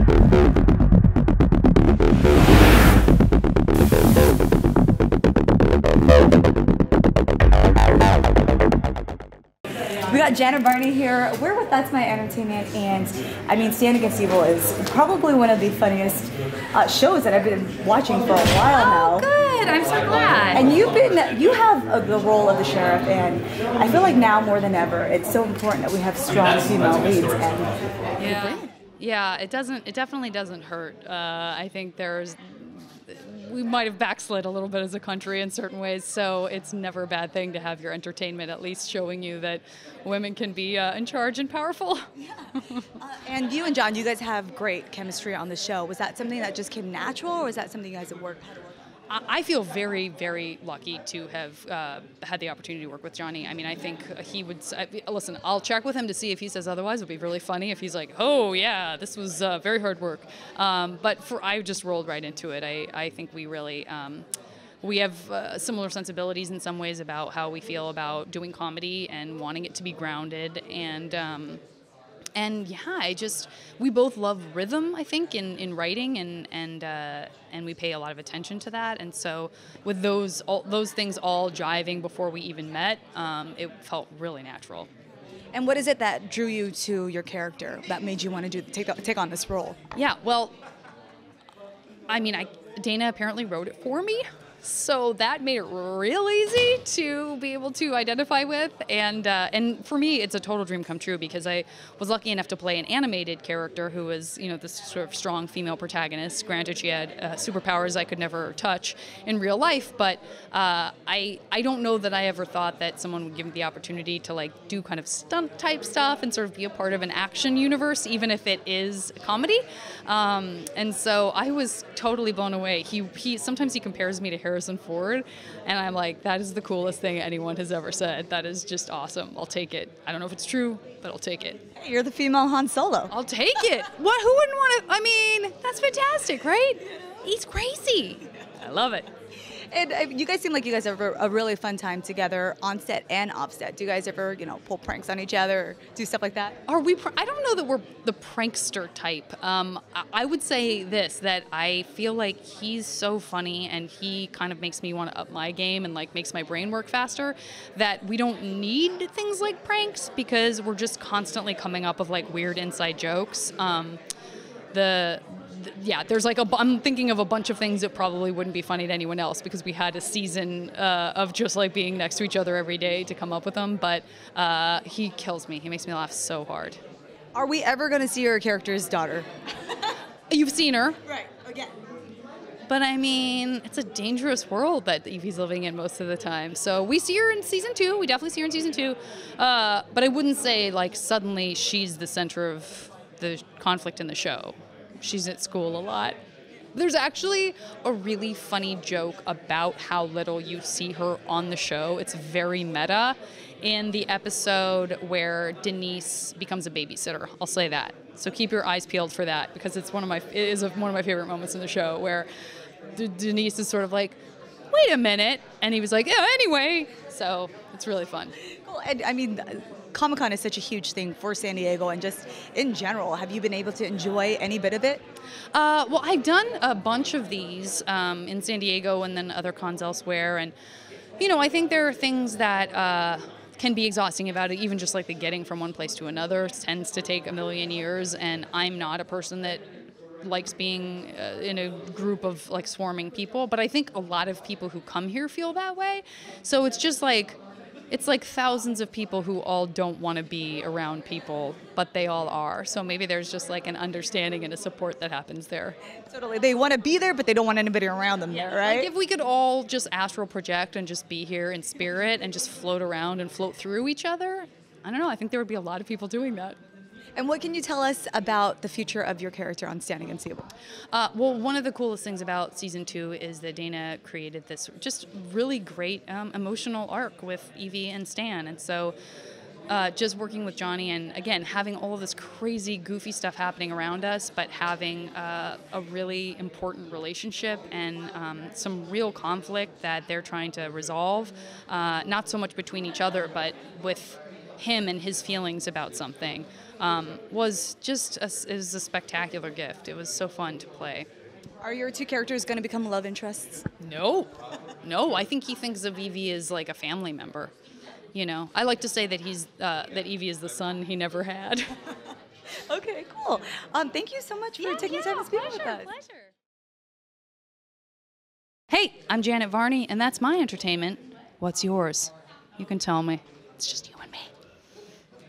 We got Janet Varney here. We're with That's My Entertainment, and I mean, Stand Against Evil is probably one of the funniest shows that I've been watching for a while now. Oh, good. I'm so glad. And you have the role of the sheriff, and I feel like now more than ever, it's so important that we have strong female leads. And yeah, it definitely doesn't hurt. I think we might have backslid a little bit as a country in certain ways, so it's never a bad thing to have your entertainment at least showing you that women can be in charge and powerful. Yeah. And you and John, you guys have great chemistry on the show. Was that something that just came natural, or was that something you guys had worked? I feel very, very lucky to have had the opportunity to work with Johnny. I mean, I think he would... listen, I'll check with him to see if he says otherwise. It'll be really funny if he's like, oh, yeah, this was very hard work. But I just rolled right into it. I think we really... we have similar sensibilities in some ways about how we feel about doing comedy and wanting it to be grounded. And yeah, we both love rhythm, I think, in writing, and we pay a lot of attention to that. And so with those things all jiving before we even met, it felt really natural. And what is it that drew you to your character that made you want to take on this role? Yeah, well, I mean, Dana apparently wrote it for me. So that made it real easy to be able to identify with, and for me, it's a total dream come true because I was lucky enough to play an animated character who was, this sort of strong female protagonist. Granted, she had superpowers I could never touch in real life, but I don't know that I ever thought that someone would give me the opportunity to do kind of stunt type stuff and sort of be a part of an action universe, even if it is a comedy. And so I was totally blown away. Sometimes he compares me to Harrison Ford, and I'm like, that is the coolest thing anyone has ever said. That is just awesome. I'll take it. I don't know if it's true, but I'll take it. Hey, you're the female Han Solo. I'll take it. What? Who wouldn't want to? I mean, that's fantastic, right? He's crazy. I love it. And you guys seem like you guys have a really fun time together on set and off set. Do you guys ever, pull pranks on each other or do stuff like that? Are we? I don't know that we're the prankster type. I would say that I feel like he's so funny and he kind of makes me want to up my game and makes my brain work faster, that we don't need things like pranks because we're just constantly coming up with weird inside jokes. There's I'm thinking of a bunch of things that probably wouldn't be funny to anyone else because we had a season of just being next to each other every day to come up with them. But he kills me. He makes me laugh so hard. Are we ever going to see your character's daughter? You've seen her. Right, again. But I mean, it's a dangerous world that Evie's living in most of the time. So we see her in season 2. We definitely see her in season 2. But I wouldn't say suddenly she's the center of the conflict in the show. She's at school a lot. There's actually a really funny joke about how little you see her on the show. It's very meta in the episode where Denise becomes a babysitter. I'll say that. So keep your eyes peeled for that because it is one of my favorite moments in the show where Denise is sort of like, wait a minute. And he was like, yeah, anyway. So it's really fun. Cool. And I mean, Comic-Con is such a huge thing for San Diego and just in general. Have you been able to enjoy any bit of it? Well, I've done a bunch of these in San Diego and then other cons elsewhere. And, I think there are things that can be exhausting about it. Even just the getting from one place to another tends to take a million years. And I'm not a person that likes being in a group of swarming people. But I think a lot of people who come here feel that way. So it's just it's thousands of people who all don't want to be around people, but they all are. So maybe there's just an understanding and a support that happens there. Totally. They want to be there, but they don't want anybody around them there, right? If we could all just astral project and just be here in spirit and just float around and float through each other, I don't know. I think there would be a lot of people doing that. And what can you tell us about the future of your character on Stand Against Evil? Well, one of the coolest things about season 2 is that Dana created this just really great emotional arc with Evie and Stan. And so just working with Johnny and, again, having all of this crazy, goofy stuff happening around us, but having a really important relationship and some real conflict that they're trying to resolve, not so much between each other, but with him and his feelings about something. was just is a spectacular gift. It was so fun to play. Are your two characters going to become love interests? No, I think he thinks of Evie as like a family member. You know, I like to say that that Evie is the son he never had. Okay, cool. Thank you so much for taking the time to speak with us. Pleasure. Hey, I'm Janet Varney, and that's my entertainment. What's yours? You can tell me. It's just you and me.